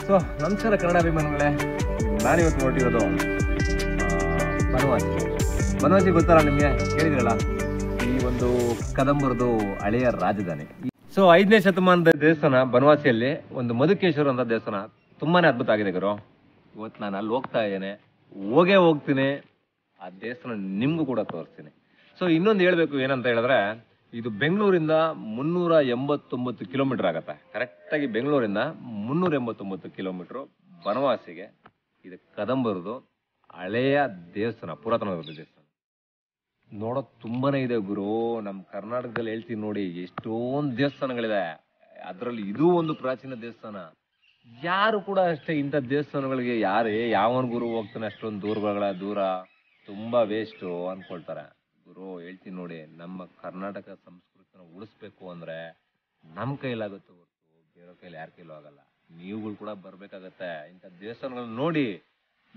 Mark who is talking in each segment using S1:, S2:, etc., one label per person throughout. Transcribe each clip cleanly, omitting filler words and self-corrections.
S1: So ನಮಸ್ಕಾರ ಕನ್ನಡ ಅಭಿಮಾನಿಗಳೇ, ನಾನಿವತ್ತು ಹೊರಟಿರೋದು ಬನವಾಸಿ ಗೊತ್ತಲ್ಲ ನಿಮಗೆ, ಕೇಳಿದ್ರಲ್ಲ, ಈ ಒಂದು ಕದಂಬರದು ಹಳೆಯ ರಾಜಧಾನಿ. ಸೊ 5ನೇ ಶತಮಾನದ ದೇವಸ್ಥಾನ ಬನವಾಸಿಯಲ್ಲಿ ಒಂದು ಮಧುಕೇಶ್ವರ ಅಂತ ದೇವಸ್ಥಾನ ತುಂಬಾನೇ ಅದ್ಭುತ ಆಗಿದೆ ಗುರು. ಇವತ್ತು ನಾನು ಅಲ್ಲಿ ಹೋಗ್ತಾ ಇದ್ದೇನೆ, ಹೋಗ್ತೀನಿ, ಆ ದೇವಸ್ಥಾನ ನಿಮ್ಗೂ ಕೂಡ ತೋರಿಸ್ತೀನಿ. ಸೊ ಇನ್ನೊಂದು ಹೇಳ್ಬೇಕು ಏನಂತ ಹೇಳಿದ್ರೆ, ಇದು ಬೆಂಗಳೂರಿಂದ 389 ಕಿಲೋಮೀಟರ್ ಆಗತ್ತೆ. ಕರೆಕ್ಟಾಗಿ ಬೆಂಗಳೂರಿಂದ 389 ಕಿಲೋಮೀಟರ್ ಬನವಾಸಿಗೆ. ಇದು ಕದಂಬರದು ಹಳೆಯ ದೇವಸ್ಥಾನ, ಪುರಾತನವಾದ ದೇವಸ್ಥಾನ. ನೋಡೋಕ್ ತುಂಬಾನೇ ಇದೆ ಗುರು. ನಮ್ಮ ಕರ್ನಾಟಕದಲ್ಲಿ ಹೇಳ್ತೀನಿ ನೋಡಿ, ಎಷ್ಟೊಂದು ದೇವಸ್ಥಾನಗಳಿದೆ, ಅದರಲ್ಲಿ ಇದು ಒಂದು ಪ್ರಾಚೀನ ದೇವಸ್ಥಾನ. ಯಾರು ಕೂಡ ಅಷ್ಟೇ ಇಂಥ ದೇವಸ್ಥಾನಗಳಿಗೆ ಯಾವನ್ ಗುರು ಹೋಗ್ತಾನೆ ಅಷ್ಟೊಂದು ದೂರ ತುಂಬಾ ವೇಸ್ಟು ಅನ್ಕೊಳ್ತಾರೆ. ಗುರು ಹೇಳ್ತೀನಿ ನೋಡಿ, ನಮ್ಮ ಕರ್ನಾಟಕ ಸಂಸ್ಕೃತಿನ ಉಳಿಸ್ಬೇಕು ಅಂದ್ರೆ ನಮ್ಮ ಕೈಲಾಗುತ್ತೆ ಹೊರತು ಬೇರೆ ಕೈಲಿ ಯಾರ ಕೈಲೂ ಆಗಲ್ಲ. ನೀವುಗಳು ಕೂಡ ಬರ್ಬೇಕಾಗತ್ತೆ. ಇಂಥ ದೇವಸ್ಥಾನಗಳನ್ನ ನೋಡಿ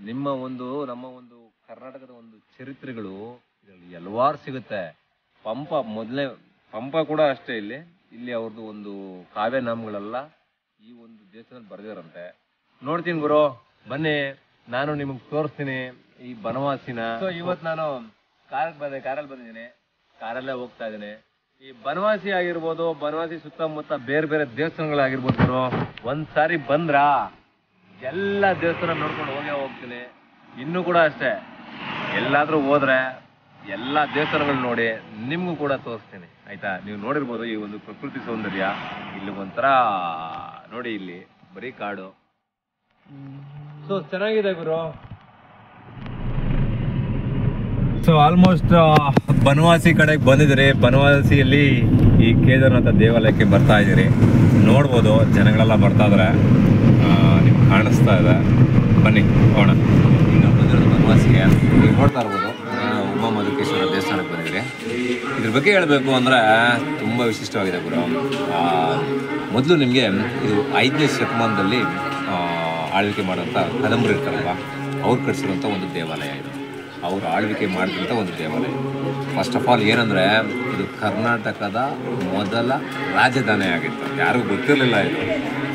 S1: ನಮ್ಮ ಒಂದು ಕರ್ನಾಟಕದ ಒಂದು ಚರಿತ್ರೆಗಳು ಇದರಲ್ಲಿ ಹಲವಾರು ಸಿಗುತ್ತೆ. ಪಂಪ ಕೂಡ ಅಷ್ಟೇ. ಇಲ್ಲಿ ಅವ್ರದ್ದು ಒಂದು ಕಾವ್ಯ ನಾಮಗಳೆಲ್ಲ ಈ ಒಂದು ದೇವಸ್ಥಾನದಲ್ಲಿ ಬರ್ದಿರಂತೆ. ನೋಡ್ತೀನಿ ಗುರು, ಬನ್ನಿ, ನಾನು ನಿಮಗೆ ತೋರಿಸ್ತೀನಿ ಈ ಬನವಾಸಿನ. ಸೊ ಇವತ್ತು ನಾನು ಕಾರಲ್ಲಿ ಬಂದಿದ್ದೀನಿ, ಕಾರಲ್ಲೇ ಹೋಗ್ತಾ ಇದ್ದೀನಿ. ಈ ಬನವಾಸಿ ಆಗಿರ್ಬೋದು, ಬನವಾಸಿ ಸುತ್ತಮುತ್ತ ಬೇರೆ ಬೇರೆ ದೇವಸ್ಥಾನಗಳಾಗಿರ್ಬೋದು ಗುರು, ಒಂದ್ಸಾರಿ ಬಂದ್ರ ಎಲ್ಲ ದೇವಸ್ಥಾನ ನೋಡ್ಕೊಂಡು ಹೋಗ್ತೀನಿ. ಇನ್ನೂ ಕೂಡ ಅಷ್ಟೇ, ಎಲ್ಲಾದ್ರೂ ಹೋದ್ರೆ ಎಲ್ಲ ದೇವಸ್ಥಾನಗಳು ನೋಡಿ ನಿಮ್ಗೂ ಕೂಡ ತೋರಿಸ್ತೀನಿ, ಆಯ್ತಾ? ನೀವು ನೋಡಿರ್ಬೋದು ಈ ಒಂದು ಪ್ರಕೃತಿ ಸೌಂದರ್ಯ. ಇಲ್ಲಿ ಒಂಥರ ನೋಡಿ, ಇಲ್ಲಿ ಬರೀ ಕಾಡು. ಸೊ ಚೆನ್ನಾಗಿದೆ ಗುರು. ಸೊ ಆಲ್ಮೋಸ್ಟ್ ಬನವಾಸಿ ಕಡೆಗೆ ಬಂದಿದ್ದೀರಿ. ಬನವಾಸಿಯಲ್ಲಿ ಈ ಕೇದಾರನಾಥ ದೇವಾಲಯಕ್ಕೆ ಬರ್ತಾ ಇದ್ದೀರಿ. ನೋಡ್ಬೋದು ಜನಗಳೆಲ್ಲ ಬರ್ತಾ ಇದಾರೆ, ನಿಮ್ಗೆ ಕಾಣಿಸ್ತಾ ಇದೆ. ಬನ್ನಿ ಹೋಗೋಣ. ಈಗ ಬಂದಿರೋದು ಬನವಾಸಿಗೆ. ನೀವು ನೋಡ್ತಾ ಇರ್ಬೋದು, ಉಮಾ ಮಧುಕೇಶ್ವರ ದೇವಸ್ಥಾನಕ್ಕೆ ಬಂದಿದ್ದೀರಿ. ಇದ್ರ ಬಗ್ಗೆ ಹೇಳಬೇಕು ಅಂದರೆ ತುಂಬ ವಿಶಿಷ್ಟವಾಗಿದೆ ಗುರು. ಮೊದಲು ನಿಮಗೆ ಇದು 5ನೇ ಶತಮಾನದಲ್ಲಿ ಆಳ್ವಿಕೆ ಮಾಡೋಂಥ ಕದಂಬರು ಇರ್ತಾರಲ್ವ, ಅವ್ರು ಕಟ್ಸಿರೋಂಥ ಒಂದು ದೇವಾಲಯ ಇದು. ಅವರು ಆಳ್ವಿಕೆ ಮಾಡಿದಂಥ ಒಂದು ದೇವಾಲಯ. ಫಸ್ಟ್ ಆಫ್ ಆಲ್ ಏನಂದರೆ, ಇದು ಕರ್ನಾಟಕದ ಮೊದಲ ರಾಜಧಾನಿ ಆಗಿತ್ತು. ಯಾರಿಗೂ ಗೊತ್ತಿರಲಿಲ್ಲ ಇದು.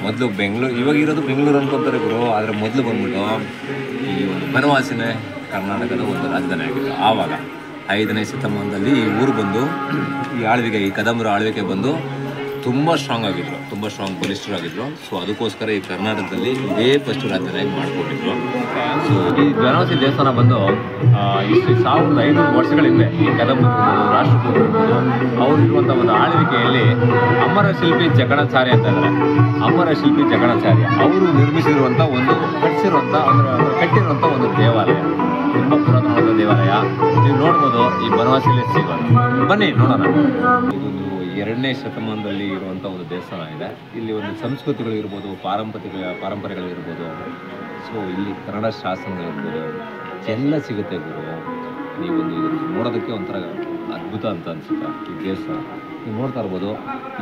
S1: ಮೊದಲು ಇವಾಗ ಇರೋದು ಬೆಂಗಳೂರು ಅನ್ಕೊತಾರೆ ಗುರು, ಆದರೆ ಮೊದಲು ಬಂದ್ಬಿಟ್ಟು ಈ ಒಂದು ಬನವಾಸಿನೇ ಕರ್ನಾಟಕದ ಒಂದು ರಾಜಧಾನಿ ಆಗಿತ್ತು. ಆವಾಗ 5ನೇ ಶತಮಾನದಲ್ಲಿ ಈ ಊರು ಬಂದು ಈ ಕದಂಬರ ಆಳ್ವಿಕೆ ಬಂದು ತುಂಬ ಸ್ಟ್ರಾಂಗ್ ಆಗಿದ್ರು, ತುಂಬ ಸ್ಟ್ರಾಂಗ್ ಬಲಿಷ್ಠರಾಗಿದ್ರು. ಸೊ ಅದಕ್ಕೋಸ್ಕರ ಈ ಕರ್ನಾಟಕದಲ್ಲಿ ಇದೇ ಫಸ್ಟ್ ರಾಜಧಾನಿಯಾಗಿ ಮಾಡಿಕೊಂಡಿದ್ರು. ಸೊ ಈ ಬನವಾಸಿ ದೇವಸ್ಥಾನ ಬಂದು 1500 ವರ್ಷಗಳ ಹಿಂದೆ ಈ ಕದಂಬರು ರಾಷ್ಟ್ರಕೂಟರು ಅವರು ಇರುವಂಥ ಒಂದು ಆಳ್ವಿಕೆಯಲ್ಲಿ ಅಮರ ಶಿಲ್ಪಿ ಜಕಣಾಚಾರ್ಯ ಅಂತ ಇದ್ದಾರೆ. ಅಮರ ಶಿಲ್ಪಿ ಜಕಣಾಚಾರ್ಯ ಅವರು ನಿರ್ಮಿಸಿರುವಂಥ ಕಟ್ಟಿರುವಂಥ ಒಂದು ದೇವಾಲಯ, ತುಂಬ ಪುರಾತನವಾದ ದೇವಾಲಯ. ನೀವು ನೋಡ್ಬೋದು ಈ ಬನವಾಸಿಯಲ್ಲಿ ಸಿಗೋದು. ಬನ್ನಿ ನೋಡೋಣ. ಇದೊಂದು 2ನೇ ಶತಮಾನದಲ್ಲಿ ಇರುವಂಥ ಒಂದು ದೇವಸ್ಥಾನ ಇದೆ. ಇಲ್ಲಿ ಒಂದು ಸಂಸ್ಕೃತಿಗಳಿರ್ಬೋದು, ಪಾರಂಪರೆಗಳಿರ್ಬೋದು. ಸೊ ಇಲ್ಲಿ ಕನ್ನಡ ಶಾಸನಗಳಿರ್ಬೋದು ಎಲ್ಲ ಸಿಗುತ್ತೆ ಗುರು. ನೀವೊಂದು ನೋಡೋದಕ್ಕೆ ಒಂಥರ ಅದ್ಭುತ ಅಂತ ಅನಿಸುತ್ತೆ ಈ ದೇವಸ್ಥಾನ. ನೀವು ನೋಡ್ತಾ ಇರ್ಬೋದು,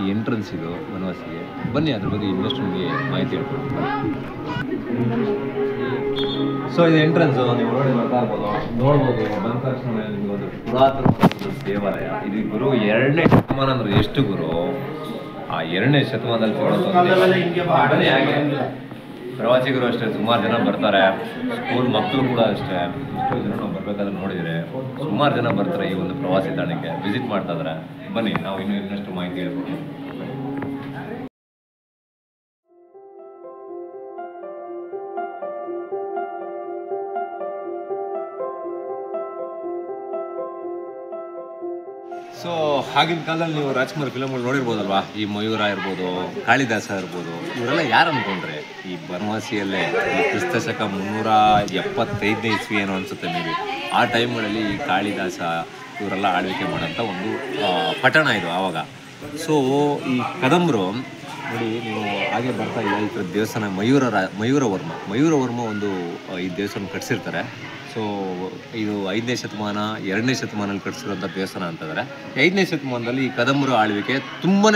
S1: ಈ ಎಂಟ್ರೆನ್ಸ್ ಇದು ಬನವಾಸಿಗೆ. ಬನ್ನಿ, ಅದ್ರ ಬಗ್ಗೆ ಇನ್ನಷ್ಟು ನಿಮಗೆ ಮಾಹಿತಿ ಹೇಳ್ಕೊಡ್ತೀನಿ. ಸೊ ಇದು ಎಂಟ್ರೆನ್ಸು, ನೀವು ನೋಡ್ಬೋದು. ಬಂದ ತಕ್ಷಣ ನಿಮಗೆ ಒಂದು ಪುರಾತನ ದೇವಾಲಯ ಇದು ಗುರು. 2ನೇ ಶತಮಾನ ಅಂದ್ರೆ ಎಷ್ಟು ಗುರು? ಆ 2ನೇ ಶತಮಾನದಲ್ಲಿ ಪ್ರವಾಸಿಗರು ಅಷ್ಟೇ ಸುಮಾರು ಜನ ಬರ್ತಾರೆ. ಸ್ಕೂಲ್ ಮಕ್ಕಳು ಕೂಡ ಅಷ್ಟೇ. ಇಷ್ಟು ಜನ ನಾವು ಬರ್ಬೇಕಾದ್ರೆ ನೋಡಿದರೆ ಸುಮಾರು ಜನ ಬರ್ತಾರೆ ಈ ಒಂದು ಪ್ರವಾಸಿ ತಾಣಕ್ಕೆ ವಿಸಿಟ್ ಮಾಡ್ತಾ ಇದ್ದಾರೆ. ಬನ್ನಿ, ನಾವು ಇನ್ನಷ್ಟು ಮಾಹಿತಿ ಹೇಳ್ಬೋದು. ಸೊ ಆಗಿನ ಕಾಲದಲ್ಲಿ ನೀವು ರಾಜ್ಕುಮಾರ್ ಫಿಲಮ್ಗಳು ನೋಡಿರ್ಬೋದಲ್ವಾ, ಈ ಮಯೂರ ಇರ್ಬೋದು, ಕಾಳಿದಾಸ ಇರ್ಬೋದು, ಇವರೆಲ್ಲ ಯಾರು ಅಂದ್ಕೊಂಡ್ರೆ ಈ ಬನವಾಸಿಯಲ್ಲೇ ಈ ಕ್ರಿಸ್ತಶಕ 375ನೇ ಇಸ್ವಿ ಏನೋ ಅನಿಸುತ್ತೆ ಮೇಬಿ. ಆ ಟೈಮ್ಗಳಲ್ಲಿ ಈ ಕಾಳಿದಾಸ ಇವರೆಲ್ಲ ಆಳ್ವಿಕೆ ಮಾಡೋಂಥ ಒಂದು ಪಟ್ಟಣ ಇದು ಆವಾಗ. ಸೊ ಈ ಕದಂಬರು ನೋಡಿ, ನೀವು ಹಾಗೆ ಬರ್ತಾ ಇಲ್ಲ, ಈ ಥರ ದೇವಸ್ಥಾನ ಮಯೂರವರ್ಮ ಒಂದು ಈ ದೇವಸ್ಥಾನ ಕಟ್ಸಿರ್ತಾರೆ. ಸೊ ಇದು 5ನೇ ಶತಮಾನ 2ನೇ ಶತಮಾನದಲ್ಲಿ ಕಟ್ಸಿರೋಂಥ ದೇವಸ್ಥಾನ ಅಂತಿದ್ದಾರೆ. 5ನೇ ಶತಮಾನದಲ್ಲಿ ಈ ಕದಂಬರ ಆಳ್ವಿಕೆ ತುಂಬಾ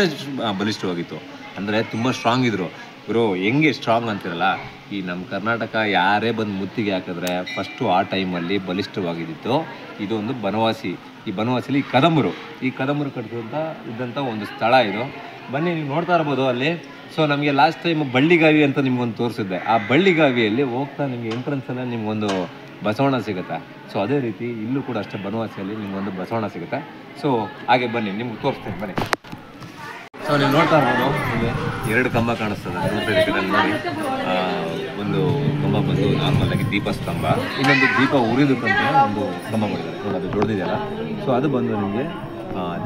S1: ಬಲಿಷ್ಠವಾಗಿತ್ತು, ಅಂದರೆ ತುಂಬ ಸ್ಟ್ರಾಂಗ್ ಇದ್ರು ಗುರು. ಹೆಂಗೆ ಸ್ಟ್ರಾಂಗ್ ಅಂತಿರಲ್ಲ, ಈ ನಮ್ಮ ಕರ್ನಾಟಕ ಯಾರೇ ಬಂದು ಮುತ್ತಿಗೆ ಹಾಕಿದ್ರೆ ಫಸ್ಟು ಆ ಟೈಮಲ್ಲಿ ಬಲಿಷ್ಠವಾಗಿದ್ದಿತ್ತು ಇದೊಂದು ಬನವಾಸಿ. ಈ ಬನವಾಸಿಲಿ ಈ ಕದಂಬರು ಕಟ್ಟಿದಂಥ ಇದ್ದಂಥ ಒಂದು ಸ್ಥಳ ಇದು. ಬನ್ನಿ, ನೀವು ನೋಡ್ತಾ ಇರ್ಬೋದು, ಅಲ್ಲಿ ಸೊ ನಮಗೆ ಲಾಸ್ಟ್ ಟೈಮ್ ಬಳ್ಳಿಗಾವಿ ಅಂತ ನಿಮ್ಗೊಂದು ತೋರಿಸಿದ್ದೆ. ಆ ಬಳ್ಳಿಗಾವಿಯಲ್ಲಿ ಹೋಗ್ತಾ ನಿಮಗೆ ಎಂಟ್ರೆನ್ಸಲ್ಲೇ ನಿಮ್ಗೊಂದು ಬಸವಣ್ಣ ಸಿಗುತ್ತೆ. ಸೊ ಅದೇ ರೀತಿ ಇಲ್ಲೂ ಕೂಡ ಅಷ್ಟೇ ಬನವಾಸಿಯಲ್ಲಿ ನಿಮ್ಗೊಂದು ಬಸವಣ್ಣ ಸಿಗುತ್ತೆ. ಸೊ ಹಾಗೆ ಬನ್ನಿ, ನಿಮ್ಗೆ ತೋರಿಸ್ತೀನಿ ಬನ್ನಿ. ಸೊ ನೀವು ನೋಡ್ತಾ ಇರ್ಬೋದು, ಇಲ್ಲಿ 2 ಕಂಬ ಕಾಣಿಸ್ತದೆ. ನೋಡ್ತಾ ಇದ್ದೀರ ನೋಡಿ, ಒಂದು ಕಂಬ ಬಂದು ನಾರ್ಮಲ್ ಆಗಿ ದೀಪ ಸ್ತಂಭ, ಇನ್ನೊಂದು ದೀಪ ಉರಿದಕ್ಕಂತ ಒಂದು ಕಂಬ ಮಾಡಿದ್ದಾರೆ ನೋಡಿ, ಅದು ದೊಡ್ಡದಿದೆಯಲ್ಲ. ಸೊ ಅದು ಬಂದು ನಿಮಗೆ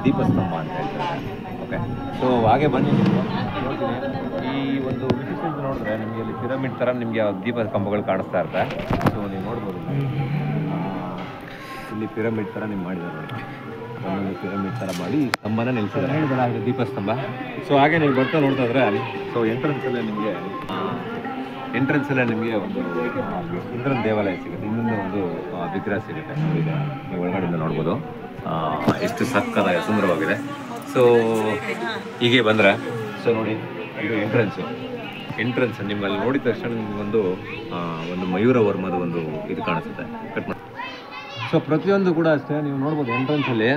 S1: ದೀಪಸ್ತಂಭ ಅಂತ ಹೇಳ್ತಾರೆ. ಓಕೆ, ಸೊ ಹಾಗೆ ಬನ್ನಿ ನೀವು ನೋಡ್ತೀನಿ. ಈ ಒಂದು ವಿಶೇಷತೆ ನೋಡಿದ್ರೆ ನಿಮಗೆ ಇಲ್ಲಿ ಪಿರಮಿಡ್ ಥರ ನಿಮಗೆ ದೀಪ ಕಂಬಗಳು ಕಾಣಿಸ್ತಾ ಇರುತ್ತೆ. ಸೊ ನೀವು ನೋಡ್ಬೋದು, ಇಲ್ಲಿ ಪಿರಮಿಡ್ ಥರ ನೀವು ಮಾಡಿದ್ದಾರೆ ನೋಡಿ, ಒಂದೊಂದು ಪಿರಮಿಡ್ ಥರ ಮಾಡಿ ಸ್ತಂಭನ ನಿಲ್ಲಿಸಿದ್ದಾರೆ, ಹೇಳಿದಲ್ಲ ಇದು ದೀಪಸ್ತಂಭ. ಸೊ ಹಾಗೆ ನೀವು ಬರ್ತಾ ನೋಡ್ತಾ ಇದ್ರೆ, ಸೊ ಎಂಟ್ರೆನ್ಸಲ್ಲೇ ನಿಮಗೆ ಒಂದು ಇಂದ್ರನ ದೇವಾಲಯ ಸಿಗುತ್ತೆ, ಇನ್ನೊಂದು ಒಂದು ವಿಗ್ರಹ ಸಿಗುತ್ತೆ. ನೀವು ಒಳಗಡೆಯಿಂದ ನೋಡ್ಬೋದು ಎಷ್ಟು ಸಕ್ಕತ್ತಾಗಿ ಸುಂದರವಾಗಿದೆ. ಸೊ ಹೀಗೆ ಬಂದರೆ, ಸೊ ನೋಡಿ ಇದು ಎಂಟ್ರೆನ್ಸ್ ನಿಮ್ಮಲ್ಲಿ ನೋಡಿದ ತಕ್ಷಣ ನಿಮಗೊಂದು ಮಯೂರ ವರ್ಮದ ಒಂದು ಇದು ಕಾಣಿಸುತ್ತೆ, ಕಟ್ ಮಾಡಿ. ಸೊ ಪ್ರತಿಯೊಂದು ಕೂಡ ಅಷ್ಟೇ ನೀವು ನೋಡ್ಬೋದು, ಎಂಟ್ರೆನ್ಸಲ್ಲಿ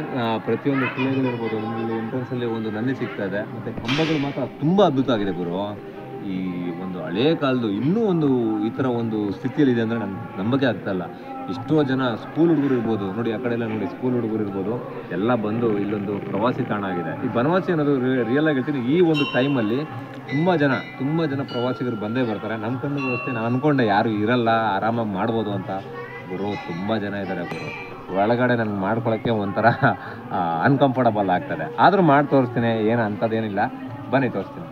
S1: ಪ್ರತಿಯೊಂದು ಶಿಲೆಗಳಿರ್ಬೋದು. ನಿಮ್ಮಲ್ಲಿ ಎಂಟ್ರೆನ್ಸಲ್ಲಿ ಒಂದು ನಂದಿ ಸಿಗ್ತಾ ಇದೆ, ಮತ್ತು ಕಂಬಗಳು ಮಾತ್ರ ತುಂಬ ಅದ್ಭುತ ಆಗಿದೆ ಗುರು. ಈ ಒಂದು ಹಳೇ ಕಾಲದ್ದು ಇನ್ನೂ ಒಂದು ಈ ಥರ ಒಂದು ಸ್ಥಿತಿಯಲ್ಲಿದೆ ಅಂದರೆ ನನಗೆ ನಂಬಕ್ಕೆ ಆಗ್ತಾಯಿಲ್ಲ. ಎಷ್ಟೋ ಜನ ಸ್ಕೂಲ್ ಹುಡುಗರು ಇರ್ಬೋದು ನೋಡಿ, ಆ ಕಡೆ ಎಲ್ಲ ನೋಡಿ ಸ್ಕೂಲ್ ಹುಡುಗರು ಇರ್ಬೋದು, ಎಲ್ಲ ಬಂದು ಇಲ್ಲೊಂದು ಪ್ರವಾಸಿ ತಾಣ ಆಗಿದೆ. ಈ ಬನವಾಸಿ ಅನ್ನೋದು ರಿಯಲ್ ಆಗಿ ಹೇಳ್ತೀನಿ, ಈ ಒಂದು ಟೈಮಲ್ಲಿ ತುಂಬ ಜನ ಪ್ರವಾಸಿಗರು ಬಂದೇ ಬರ್ತಾರೆ. ನಮ್ಮ ಕಣ್ಣಿಗೂ ಅಷ್ಟೇ, ನಾನು ಅಂದ್ಕೊಂಡೆ ಯಾರು ಇರಲ್ಲ, ಆರಾಮಾಗಿ ಮಾಡ್ಬೋದು ಅಂತ. ಗುರು ತುಂಬ ಜನ ಇದ್ದಾರೆ ಗುರು, ಒಳಗಡೆ ನನಗೆ ಮಾಡ್ಕೊಳ್ಳೋಕ್ಕೆ ಒಂಥರ ಅನ್ಕಂಫರ್ಟಬಲ್ ಆಗ್ತದೆ. ಆದರೂ ಮಾಡಿ ತೋರಿಸ್ತೀನಿ, ಏನು ಅಂಥದ್ದೇನಿಲ್ಲ, ಬನ್ನಿ ತೋರಿಸ್ತೀನಿ.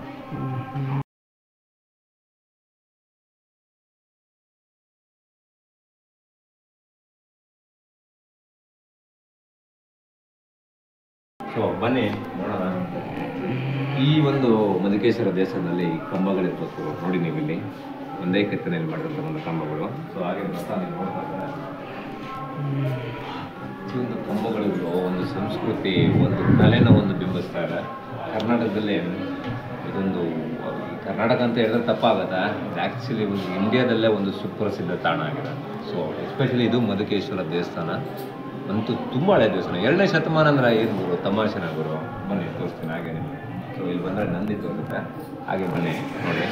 S1: ಸೊ ಬನ್ನಿ ನೋಡೋಣ. ಈ ಒಂದು ಮಧುಕೇಶ್ವರ ದೇವಸ್ಥಾನದಲ್ಲಿ ಕಂಬಗಳಿರ್ಬೇಕು ನೋಡಿ, ನೀವು ಇಲ್ಲಿ ಒಂದೇ ಕೆತ್ತನೆಯಲ್ಲಿ ಮಾಡಿದಂಥ ಒಂದು ಕಂಬಗಳು. ಸೊ ಹಾಗೆ ಬರ್ತಾ ನೀವು ನೋಡ್ತಾ ಇದ್ದಾರೆ, ಈ ಒಂದು ಕಂಬಗಳಿಗೂ ಒಂದು ಸಂಸ್ಕೃತಿ, ಒಂದು ಕಲೆನ ಒಂದು ಬಿಂಬಿಸ್ತಾ ಇದೆ. ಕರ್ನಾಟಕದಲ್ಲಿ ಇದೊಂದು, ಕರ್ನಾಟಕ ಅಂತ ಹೇಳಿದ್ರೆ ತಪ್ಪಾಗತ್ತಾ, ಇದು ಆ್ಯಕ್ಚುಲಿ ಒಂದು ಇಂಡಿಯಾದಲ್ಲೇ ಒಂದು ಸುಪ್ರಸಿದ್ಧ ತಾಣ ಆಗಿದೆ. ಸೊ ಎಸ್ಪೆಷಲಿ ಇದು ಮಧುಕೇಶ್ವರ ದೇವಸ್ಥಾನ ಅಂತೂ ತುಂಬ ಹಳೆ ದೇವಸ್ಥಾನ, 2ನೇ ಶತಮಾನ ಅಂದರೆ ಏನು ಗುರು, ತಮಾಷೆನ ಗುರು. ಬನ್ನಿ ತೋರಿಸ್ತೀನಿ ಹಾಗೆ ನಿಮಗೆ. ಸೊ ಇಲ್ಲಿ ಬಂದರೆ ನಂದಿ ತೋರುತ್ತೆ, ಹಾಗೆ ಬನ್ನಿ ನೋಡಿ.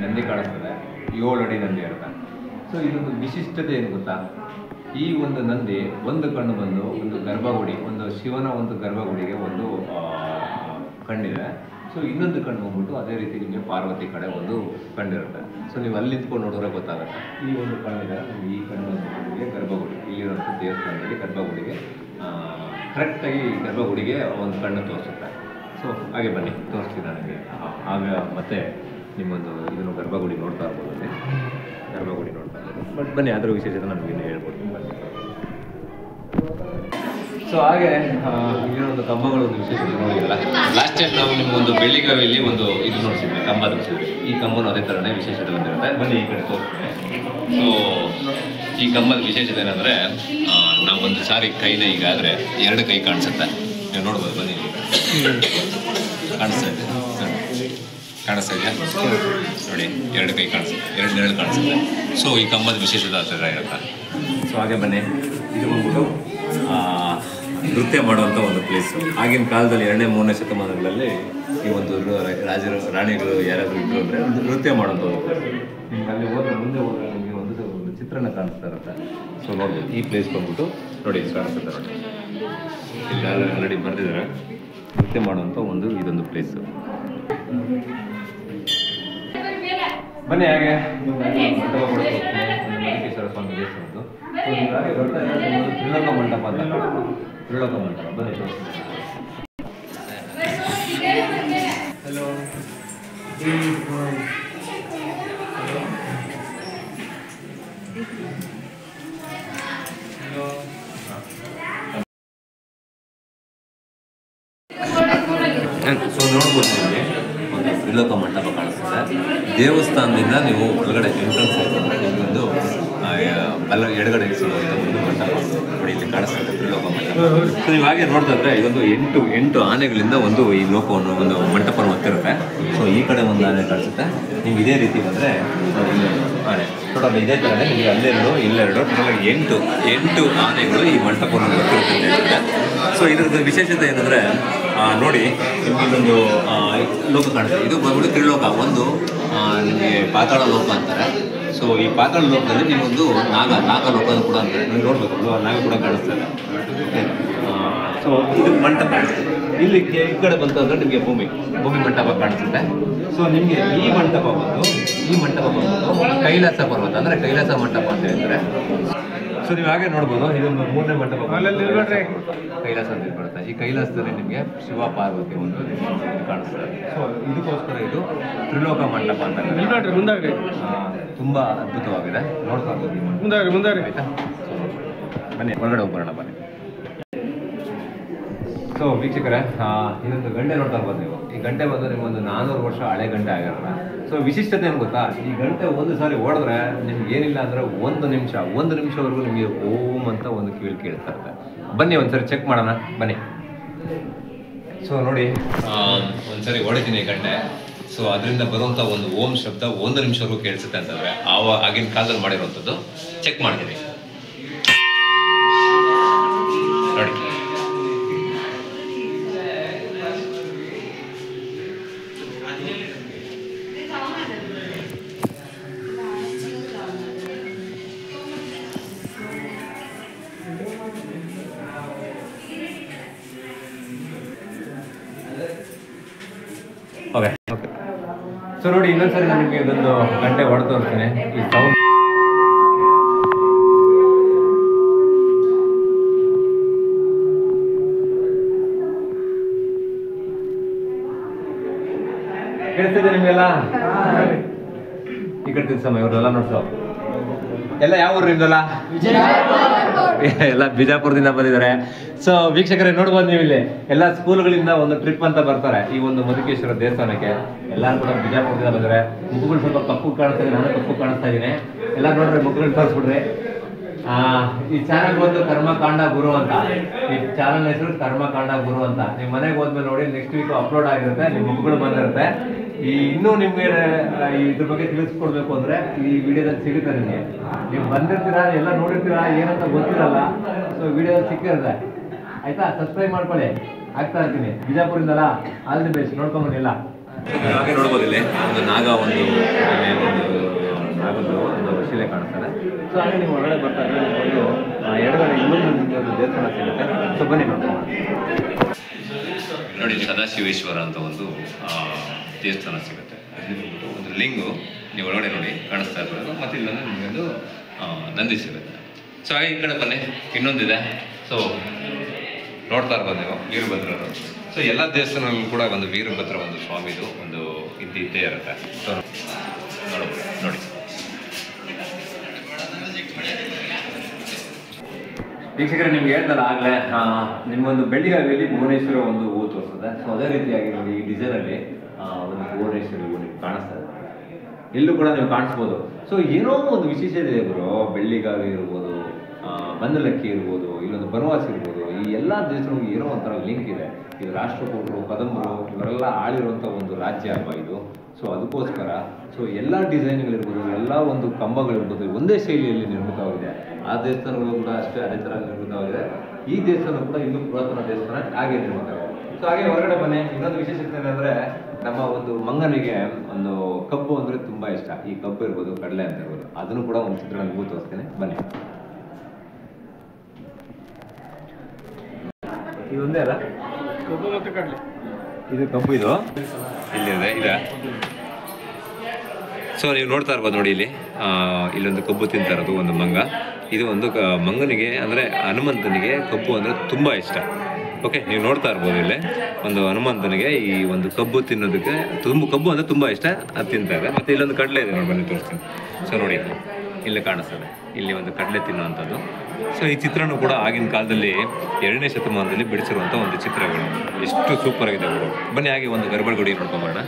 S1: ನಂದಿ ಕಾಣಿಸ್ತದೆ, 7 ಅಡಿ ನಂದಿ ಅಂತ. ಸೊ ಇದೊಂದು ವಿಶಿಷ್ಟತೆ ಏನು ಗೊತ್ತಾ, ಈ ಒಂದು ನಂದಿ ಒಂದು ಕಣ್ಣು ಬಂದು ಒಂದು ಗರ್ಭಗುಡಿ, ಒಂದು ಶಿವನ ಒಂದು ಗರ್ಭಗುಡಿಗೆ ಒಂದು ಕಣ್ಣಿದೆ. ಸೊ ಇನ್ನೊಂದು ಕಣ್ಣು ಬಂದ್ಬಿಟ್ಟು ಅದೇ ರೀತಿ ನಿಮಗೆ ಪಾರ್ವತಿ ಕಡೆ ಒಂದು ಕಣ್ಣಿರುತ್ತೆ. ಸೊ ನೀವು ಅಲ್ಲಿ ನಿಂತ್ಕೊಂಡು ನೋಡಿದ್ರೆ ಗೊತ್ತಾಗುತ್ತೆ. ಈ ಒಂದು ಕಣ್ಣಿದೆ, ಈ ಕಣ್ಣು ನಿಮಗೆ ಗರ್ಭಗುಡಿ, ಇಲ್ಲಿರುವಂಥ ದೇವಸ್ಥಾನದಲ್ಲಿ ಗರ್ಭಗುಡಿಗೆ ಕರೆಕ್ಟಾಗಿ ಗರ್ಭಗುಡಿಗೆ ಒಂದು ಕಣ್ಣು ತೋರಿಸುತ್ತೆ. ಸೊ ಹಾಗೆ ಬನ್ನಿ ತೋರಿಸ್ತೀನಿ ನನಗೆ. ಆಗ ಮತ್ತೆ ನಿಮ್ಮೊಂದು ಇದನ್ನು ಗರ್ಭಗುಡಿ ನೋಡ್ತಾ ಇರ್ಬೋದು, ಅಲ್ಲಿ ಗರ್ಭಗುಡಿ ನೋಡ್ತಾ ಇರ್ಬೋದು. ಬಟ್ ಬನ್ನಿ, ಅದರ ವಿಶೇಷತೆ ನಮಗೆ ಹೇಳ್ಬೋದು. ಸೊ ಹಾಗೆ ಇನ್ನೊಂದು ಕಂಬಗಳು ಒಂದು ವಿಶೇಷತೆ ನೋಡಿದ್ರಲ್ಲ, ಲಾಸ್ಟ್ ಟೈಮ್ ನಾವು ನಿಮಗೊಂದು ಬೆಳ್ಳಿಗಾವಿಯಲ್ಲಿ ಒಂದು ಇದು ನೋಡ್ಸಿದ್ವಿ, ಕಂಬ ತೋರಿಸಿದ್ವಿ. ಈ ಕಂಬನೂ ಅದೇ ಥರನೇ ವಿಶೇಷತೆ ಬಂದಿರುತ್ತೆ. ಬನ್ನಿ ಈ ಕಡೆ ತೋರಿಸ್ತೀನಿ. ಸೊ ಈ ಕಂಬದ ವಿಶೇಷತೆ ಏನಂದರೆ, ನಾವು ಒಂದು ಸಾರಿ ಕೈನ ಈಗಾದರೆ 2 ಕೈ ಕಾಣಿಸುತ್ತೆ, ನೀವು ನೋಡ್ಬೋದು. ಬನ್ನಿ, ಕಾಣಿಸ್ತಾ ಇದೆ ನೋಡಿ, 2 ಕೈ ಕಾಣಿಸುತ್ತೆ, 2 ನೆರಳು ಕಾಣಿಸುತ್ತೆ. ಸೊ ಈ ಕಂಬದ ವಿಶೇಷತೆ ಆ ಥರ ಇರುತ್ತೆ. ಸೊ ಹಾಗೆ ಬನ್ನಿ, ಇದು ಬಂದ್ಬಿಟ್ಟು ನೃತ್ಯ ಮಾಡುವಂಥ ಒಂದು ಪ್ಲೇಸು. ಆಗಿನ ಕಾಲದಲ್ಲಿ 2ನೇ 3ನೇ ಶತಮಾನಗಳಲ್ಲಿ ಈ ಒಂದು ರಾಜರು ರಾಣಿಗಳು ಯಾರಾದರೂ ಇದ್ರು ಅಂದರೆ ಒಂದು ನೃತ್ಯ ಮಾಡೋಂಥ ಒಂದು ಪ್ಲೇಸ್. ನಿಮ್ಗೆ ಅಲ್ಲಿ ಹೋದ್ರೆ, ಮುಂದೆ ಹೋದರೆ ನಿಮಗೆ ಒಂದು ಚಿತ್ರಣ ಕಾಣಿಸ್ತಾ ಇರುತ್ತೆ. ಸೊ ನೋಡ್ಬೋದು, ಈ ಪ್ಲೇಸ್ ಬಂದ್ಬಿಟ್ಟು ನೋಡಿ ಕಾಣಿಸುತ್ತೆ ನೋಡಿ, ಇಲ್ಲಿ ಆಲ್ರೆಡಿ ಬರೆದಿದ್ದಾರೆ, ನೃತ್ಯ ಮಾಡುವಂಥ ಇದೊಂದು ಪ್ಲೇಸು. ಬನ್ನಿ ಹಾಗೆ ಮಂಟಪ ಮಧುಕೇಶ್ವರ ಸ್ವಾಮಿ ದೇವಸ್ಥಾನದ್ದು. ಹಾಗೆ ಬರ್ತಾ ಇರೋದು ತ್ರಿಲೋಕ ಮಂಟಪ ಅಂತ, ತ್ರಿಲೋಕ ಮಂಟಪ. ಬನ್ನಿ ತೋರಿಸ್ತೀನಿ. ಹಲೋ, ಸೊ ನೋಡ್ಬೋದು ನಿಮಗೆ ಒಂದು ತ್ರಿಲೋಕ ಮಂಟಪ ಕಾಣಿಸ್ತದೆ. ದೇವಸ್ಥಾನದಿಂದ ನೀವು ಒಳಗಡೆ ಎಂಟ್ರೆನ್ಸ್ ಒಂದು ಎಡಗಡೆ ಸಿಗುವಂಥ ಒಂದು ಮಂಟಪ ನೋಡಿ ಇಲ್ಲಿ ಕಾಣಿಸ್ತದೆ, ತ್ರಿಲೋಕ ಮಂಟಪ. ಸೊ ನೀವು ಹಾಗೆ ನೋಡ್ತಾ ಇದ್ರೆ ಇದೊಂದು ಎಂಟು ಆನೆಗಳಿಂದ ಒಂದು ಈ ಲೋಕವನ್ನು ಒಂದು ಮಂಟಪವನ್ನು ಹೊತ್ತಿರುತ್ತೆ. ಸೊ ಈ ಕಡೆ ಒಂದು ಆನೆ ಕಾಣಿಸುತ್ತೆ. ನೀವು ಇದೇ ರೀತಿ ಬಂದರೆ ಆನೆ ಟೋಟಲ್ ಇದೇ ಥರನೇ ನಿಮಗೆ ಅಲ್ಲೆರಡು ಇಲ್ಲೆರಡು ಟೋಟಲ್ ಎಂಟು ಆನೆಗಳು ಈ ಮಂಟಪವನ್ನು ಹೊತ್ತಿರುತ್ತೆ ಅಂತ ಹೇಳ್ತಾರೆ. ಸೊ ಇದ್ರದ್ದು ವಿಶೇಷತೆ ಏನಂದರೆ ನೋಡಿ ನಿಮಗೆ ಇದೊಂದು ಲೋಕ ಕಾಣುತ್ತೆ. ಇದು ಬಂದ್ಬಿಟ್ಟು ತ್ರಿಲೋಕ. ಒಂದು ನಿಮಗೆ ಪಾತಾಳ ಲೋಕ ಅಂತಾರೆ. ಸೊ ಈ ಪಾತಾಳ ಲೋಕದಲ್ಲಿ ನಿಮ್ಮೊಂದು ನಾಗ ಲೋಕ ಕೂಡ ಅಂತಾರೆ. ನೀವು ನೋಡ್ಬೇಕು ನಾಗ ಕೂಡ ಕಾಣಿಸ್ತಾರೆ. ಸೊ ಇದು ಮಂಟಪ. ಇಲ್ಲಿ ಈ ಕಡೆ ಬಂತು ಅಂದರೆ ನಿಮಗೆ ಭೂಮಿ ಮಂಟಪ ಕಾಣಿಸುತ್ತೆ. ಸೊ ನಿಮಗೆ ಈ ಮಂಟಪ ಬಂದು ಕೈಲಾಸ ಪರ್ವತ ಅಂದರೆ ಕೈಲಾಸ ಮಂಟಪ ಅಂತ ಹೇಳ್ತಾರೆ. ಸೊ ನೀವು ಹಾಗೆ ನೋಡ್ಬೋದು ಇದೊಂದು 3ನೇ ಮಂಟಪ ಕೈಲಾಸ ಅಂತ ಬರುತ್ತೆ. ಈ ಕೈಲಾಸದಲ್ಲಿ ನಿಮಗೆ ಶಿವ ಪಾರ್ವತಿ ಒಂದು ಕಾಣಿಸ್ತದೆ. ಸೊ ಇದಕ್ಕೋಸ್ಕರ ಇದು ತ್ರಿಲೋಕ ಮಂಟಪ ಅಂತ ತುಂಬ ಅದ್ಭುತವಾಗಿದೆ. ನೋಡ್ತಾ ಇರ್ಬೋದು ಆಯ್ತಾ. ಬನ್ನಿ ಹೊರಗಡೆ ಹೋಗ್ಬರೋಣ ಬನ್ನಿ. ಸೊ ವೀಕ್ಷಕರೇ, ಇದೊಂದು ಗಂಟೆ ನೋಡ್ತಾ ಇರ್ಬೋದು ನೀವು. ಈ ಗಂಟೆ ಬಂದು ನಿಮಗೊಂದು 400 ವರ್ಷ ಹಳೆ ಗಂಟೆ ಆಗಿರಲ್ಲ. ಸೊ ವಿಶಿಷ್ಟತೆ ಏನು ಗೊತ್ತಾ, ಈ ಗಂಟೆ ಒಂದು ಸಾರಿ ಓಡಿದ್ರೆ ನಿಮ್ಗೆ ಏನಿಲ್ಲ ಅಂದರೆ 1 ನಿಮಿಷವರೆಗೂ ನಿಮಗೆ ಓಂ ಅಂತ ಒಂದು ಕೇಳ್ತಾ ಇರುತ್ತೆ. ಬನ್ನಿ ಒಂದ್ಸರಿ ಚೆಕ್ ಮಾಡೋಣ ಬನ್ನಿ. ಸೊ ನೋಡಿ ಒಂದ್ಸರಿ ಹೊಡಿತೀನಿ ಈ ಗಂಟೆ. ಸೊ ಅದರಿಂದ ಬರುವಂಥ ಒಂದು ಓಂ ಶಬ್ದ 1 ನಿಮಿಷವರೆಗೂ ಕೇಳಿಸುತ್ತೆ ಅಂತಂದರೆ ಆಗಿನ ಕಾಲದಲ್ಲಿ ಮಾಡಿರುವಂಥದ್ದು. ಚೆಕ್ ಮಾಡ್ತೀನಿ ನೋಡಿ. ಓಕೆ. ಸೊ ನೋಡಿ ಇನ್ನೊಂದ್ಸರಿ ನಾನು ನಿಮಗೆ ಇದೊಂದು ಗಂಟೆ ಹೊಡೆದು ತೋರಿಸ್ತೇನೆ. ಈ ಸೌಂಡ್ ಕೇಳಿಸ್ತಿದೆ ನಿಮಗೆಲ್ಲ? ಈ ಕಡೆ ತಿಳ್ಸಮ್ಮ ಇವ್ರನ್ನೆಲ್ಲ ನೋಡ್ಸೋ. ಎಲ್ಲ ಯಾವ ಊರು ನಿಮ್ದಲ್ಲ? ಎಲ್ಲ ಬಿಜಾಪುರದಿಂದ ಬಂದಿದ್ದಾರೆ. ಸೊ ವೀಕ್ಷಕರೇ ನೋಡ್ಬೋದು ನೀವು ಇಲ್ಲಿ ಎಲ್ಲ ಸ್ಕೂಲ್ಗಳಿಂದ ಒಂದು ಟ್ರಿಪ್ ಅಂತ ಬರ್ತಾರೆ ಈ ಒಂದು ಮಧುಕೇಶ್ವರ ದೇವಸ್ಥಾನಕ್ಕೆ. ಎಲ್ಲರೂ ಕೂಡ ಬಿಜಾಪುರದಿಂದ ಬಂದರೆ ಮುಖಗಳು ಸ್ವಲ್ಪ ಕಪ್ಪು ಕಾಣಿಸ್ತಾ ಇದೆ. ನಾನು ಕಪ್ಪು ಕಾಣಿಸ್ತಾ ಇದ್ದೀನಿ. ಎಲ್ಲ ನೋಡ್ರಿ ಮುಖಗಳು ತೋರಿಸ್ಬಿಡ್ರಿ. ಈ ಚಾನಲ್ ಬಂದು ಕರ್ಮಕಾಂಡ ಗುರು ಅಂತ. ಈ ಚಾನಲ್ ಹೆಸರು ಕರ್ಮಕಾಂಡ ಗುರು ಅಂತ. ನಿಮ್ಮ ಮನೆಗೆ ಹೋದ್ಮೇಲೆ ನೋಡಿ ನೆಕ್ಸ್ಟ್ ವೀಕ್ ಅಪ್ಲೋಡ್ ಆಗಿರುತ್ತೆ. ನಿಮ್ಮ ಮುಖಗಳು ಬಂದಿರುತ್ತೆ. ಇನ್ನೂ ನಿಮಗೆ ಇದ್ರ ಬಗ್ಗೆ ತಿಳಿಸ್ಕೊಡ್ಬೇಕು ಅಂದರೆ ಈ ವಿಡಿಯೋದಲ್ಲಿ ಸಿಗುತ್ತೆ ನಿಮಗೆ. ನೀವು ಬಂದಿರ್ತೀರಾ, ಎಲ್ಲ ನೋಡಿರ್ತೀರಾ, ಏನಂತ ಗೊತ್ತಿರಲ್ಲ. ಸೊ ವಿಡಿಯೋದಲ್ಲಿ ಸಿಕ್ಕಿರುತ್ತೆ ಆಯ್ತಾ. ಸಬ್ಸ್ಕ್ರೈಬ್ ಮಾಡ್ಕೊಳ್ಳಿ, ಆಗ್ತಾ ಇರ್ತೀನಿ. ಬಿಜಾಪುರಿಂದಲ್ಲ, ಆಲ್ ದಿ ಬೆಸ್ಟ್. ನೋಡ್ಕೊಂಬನ್ನಿ ಎಲ್ಲ. ಹಾಗೆ ನೋಡ್ಬೋದು ಇಲ್ಲಿ ಒಂದು ನಾಗದ ಒಂದು ಶಿಲೆ ಕಾಣಿಸ್ತದೆ. ಸೊ ಹಾಗೆ ನೀವು ಹೊರಗಡೆ ಬರ್ತಾ ಇದ್ರೆ ಒಂದು ಎಡಗಡೆ ಇನ್ನೊಂದು ದೇವಸ್ಥಾನ ಸಿಗುತ್ತೆ. ಸೊ ಬನ್ನಿ ನೋಡ್ಕೊಂಡು ನೋಡಿ. ಸದಾಶಿವೇಶ್ವರ ಅಂತ ಒಂದು ದೇವಸ್ಥಾನ ಸಿಗುತ್ತೆ. ಒಂದು ಲಿಂಗು ನೀವು ಒಳಗಡೆ ನೋಡಿ ಕಾಣಿಸ್ತಾ ಇರ್ಬೋದು. ಮತ್ತು ಇಲ್ಲೊಂದು ನಿಮಗೊಂದು ನಂದಿ ಸಿಗುತ್ತೆ. ಸೊ ಹಾಗೆ ಈ ಕಡೆ ಬನ್ನಿ ಇನ್ನೊಂದಿದೆ. ಸೊ ನೋಡ್ತಾ ಇರ್ಬೋದು ನೀವು ವೀರಭದ್ರರು. ಸೊ ಎಲ್ಲ ದೇವಸ್ಥಾನಗಳು ಕೂಡ ಒಂದು ವೀರಭದ್ರ ಒಂದು ಸ್ವಾಮಿದು ಒಂದು ಇದ್ದೇ ಇರುತ್ತೆ. ಸೊ ನೋಡಿ ವೀಕ್ಷಕರೇ, ನಿಮ್ಗೆ ಹೇಳ್ತಲ್ಲ ಆಗಲೇ ನಿಮ್ಮೊಂದು ಬೆಳ್ಳಿಗಾವಿಯಲ್ಲಿ ಭುವನೇಶ್ವರ ಒಂದು ಹೂ ತೋರಿಸ್ತದೆ. ಸೊ ಅದೇ ರೀತಿಯಾಗಿ ನೋಡಿ ಈ ಡಿಸೈನಲ್ಲಿ ಒಂದು ಭುವನೇಶ್ವರಿ ಹೂ ನಿಮ್ಗೆ ಕಾಣಿಸ್ತದೆ. ಎಲ್ಲೂ ಕೂಡ ನೀವು ಕಾಣಿಸ್ಬೋದು. ಸೊ ಏನೋ ಒಂದು ವಿಶೇಷತೆ ಇದೆ ಗುರು. ಬೆಳ್ಳಿಗಾವಿ ಇರ್ಬೋದು, ಬಂದಲಕ್ಕಿ ಇರ್ಬೋದು, ಇಲ್ಲೊಂದು ಬನವಾಸಿ ಇರ್ಬೋದು, ಈ ಎಲ್ಲ ದೇಶಗಳಿಗೆ ಏನೋ ಒಂಥರ ಲಿಂಕ್ ಇದೆ. ಇದು ರಾಷ್ಟ್ರಕೂಟರು, ಕದಂಬರು ಇವರೆಲ್ಲ ಆಳಿರುವಂಥ ಒಂದು ರಾಜ್ಯ ಅಲ್ವಾ ಇದು. ಸೊ ಅದಕ್ಕೋಸ್ಕರ ಸೊ ಎಲ್ಲ ಡಿಸೈನ್ಗಳಿರ್ಬೋದು, ಎಲ್ಲ ಒಂದು ಕಂಬಗಳಿರ್ಬೋದು ಒಂದೇ ಶೈಲಿಯಲ್ಲಿ ನಿರ್ಮಿತವಾಗಿದೆ. ಆ ದೇವಸ್ಥಾನಗಳು ಕೂಡ ಅಷ್ಟೇ ಅದೇ ಥರ ನಿರ್ಮಿತವಾಗಿದೆ. ಈ ದೇವಸ್ಥಾನ ಕೂಡ ಇನ್ನೂ ಪುರಾತನ ದೇವಸ್ಥಾನ ಹಾಗೆ ನಿರ್ಮಿತವಾಗಿದೆ. ಸೊ ಹಾಗೆ ಹೊರಗಡೆ ಬನ್ನಿ. ಇನ್ನೊಂದು ವಿಶೇಷತೆ ಏನಂದರೆ ನಮ್ಮ ಒಂದು ಮಂಗನಿಗೆ ಒಂದು ಕಬ್ಬು ಅಂದರೆ ತುಂಬ ಇಷ್ಟ. ಈ ಕಬ್ಬು ಇರ್ಬೋದು, ಕಡಲೆ ಅಂತ ಇರ್ಬೋದು, ಅದನ್ನು ಕೂಡ ಒಂದು ಚಿತ್ರಣ ನೀವು ತೋರಿಸ್ತೇನೆ ಬನ್ನಿ. ಇದೊಂದೇ ಅಲ್ಲ, ಕಬ್ಬು ಮತ್ತು ಕಡಲೆ. ಇದು ಕಬ್ಬು, ಇದು ಇಲ್ಲಿದೆ ಇದೆ. ಸೊ ನೀವು ನೋಡ್ತಾ ಇರ್ಬೋದು ನೋಡಿ ಇಲ್ಲೊಂದು ಕಬ್ಬು ತಿಂತಾ ಇರೋದು ಒಂದು ಮಂಗ. ಇದು ಒಂದು ಮಂಗನಿಗೆ ಅಂದರೆ ಹನುಮಂತನಿಗೆ ಕಬ್ಬು ಅಂದರೆ ತುಂಬ ಇಷ್ಟ. ಓಕೆ, ನೀವು ನೋಡ್ತಾ ಇರ್ಬೋದು ಇಲ್ಲಿ ಒಂದು ಹನುಮಂತನಿಗೆ ಈ ಒಂದು ಕಬ್ಬು ತಿನ್ನೋದಕ್ಕೆ ಕಬ್ಬು ಅಂದರೆ ತುಂಬ ಇಷ್ಟ, ಅದು ತಿಂತಾರೆ. ಮತ್ತು ಇಲ್ಲೊಂದು ಕಡಲೆ ಇದೆ ನೋಡಿ, ಬನ್ನಿ ತೋರಿಸ್ತೀನಿ. ಸೊ ನೋಡಿ ಇಲ್ಲಿ ಕಾಣಿಸ್ತದೆ, ಇಲ್ಲಿ ಒಂದು ಕಡಲೆ ತಿನ್ನುವಂಥದ್ದು. ಸೊ ಈ ಚಿತ್ರನೂ ಕೂಡ ಆಗಿನ ಕಾಲದಲ್ಲಿ 2ನೇ ಶತಮಾನದಲ್ಲಿ ಬಿಡಿಸಿರುವಂಥ ಒಂದು ಚಿತ್ರಗಳು. ಎಷ್ಟು ಸೂಪರ್ ಆಗಿದೆ ಅವರು. ಬನ್ನಿ ಹಾಗೆ ಒಂದು ಗರ್ಭಗುಡಿ ನೋಡ್ಕೊಂಬರೋಣ.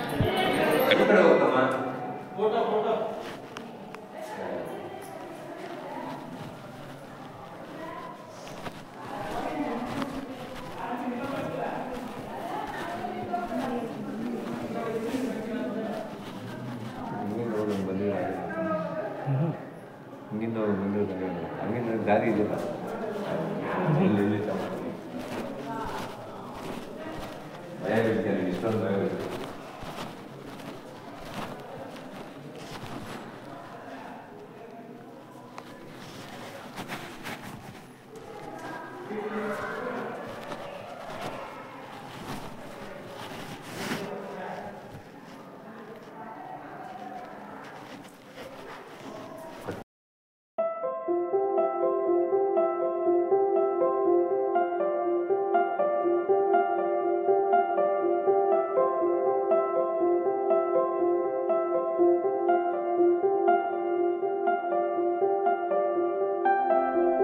S1: ಹಿಂಗಿಂದ ಬಂದಿರೋದು ಹಂಗಿಂದ ದಾರಿ ಇದೆಯಲ್ಲ ಭಯ ಇಷ್ಟೊಂದು ಭಯ